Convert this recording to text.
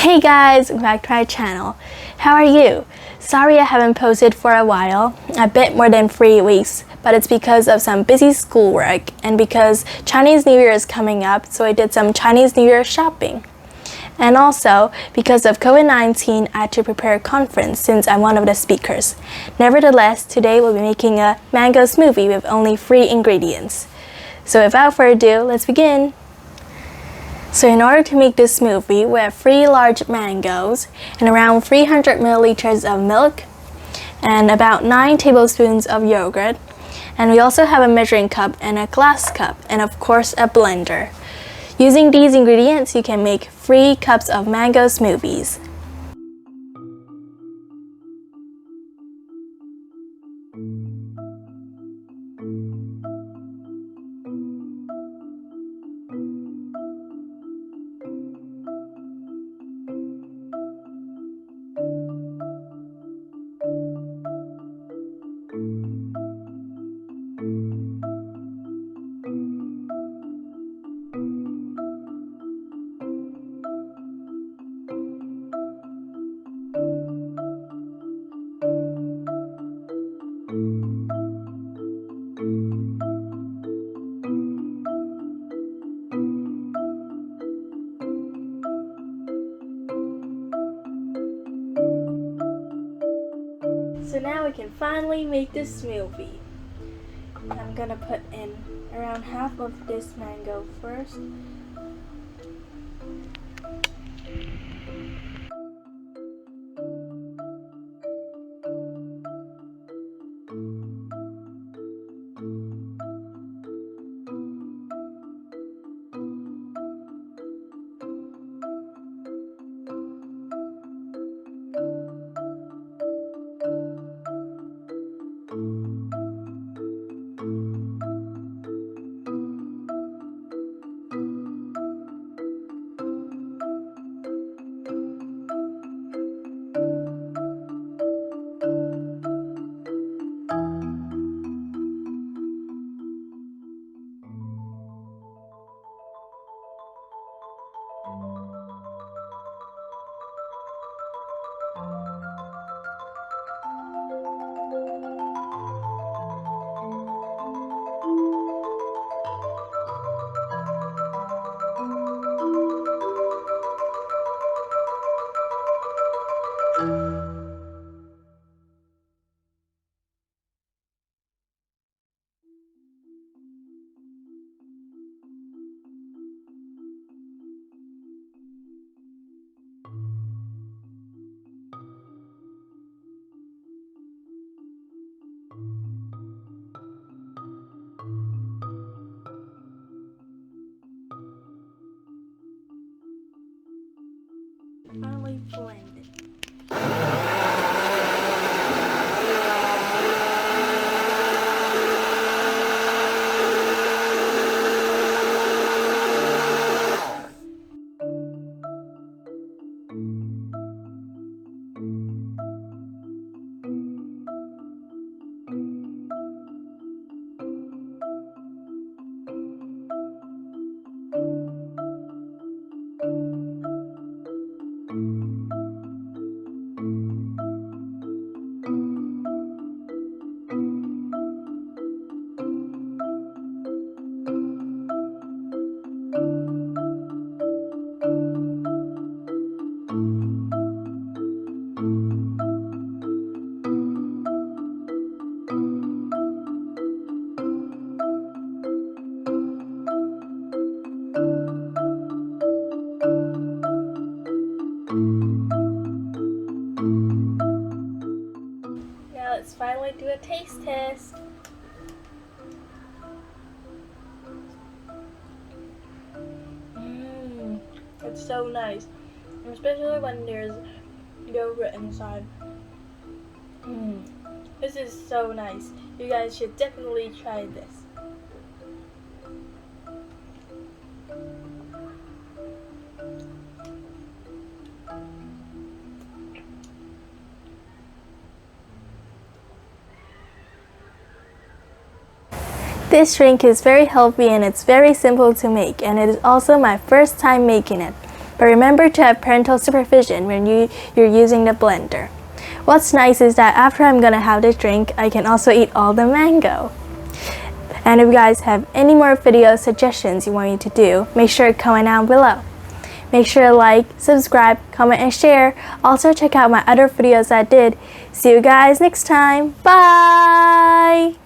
Hey guys, welcome back to my channel. How are you? Sorry I haven't posted for a while, a bit more than 3 weeks, but it's because of some busy schoolwork and because Chinese New Year is coming up, so I did some Chinese New Year shopping. And also, because of COVID-19, I had to prepare a conference since I'm one of the speakers. Nevertheless, today we'll be making a mango smoothie with only 3 ingredients. So without further ado, let's begin. So in order to make this smoothie, we have 3 large mangoes and around 300 milliliters of milk and about 9 tablespoons of yogurt. And we also have a measuring cup and a glass cup and of course a blender. Using these ingredients, you can make 3 cups of mango smoothies. So now we can finally make this smoothie. I'm gonna put in around half of this mango first. Finally blend it. Now let's finally do a taste test. It's so nice, especially when there's yogurt inside. This is so nice. You guys should definitely try this. This drink is very healthy and it's very simple to make, and it is also my first time making it. But remember to have parental supervision when you're using the blender. What's nice is that after I'm gonna have this drink, I can also eat all the mango. And if you guys have any more video suggestions you want me to do, make sure to comment down below. Make sure to like, subscribe, comment, and share. Also check out my other videos I did. See you guys next time. Bye!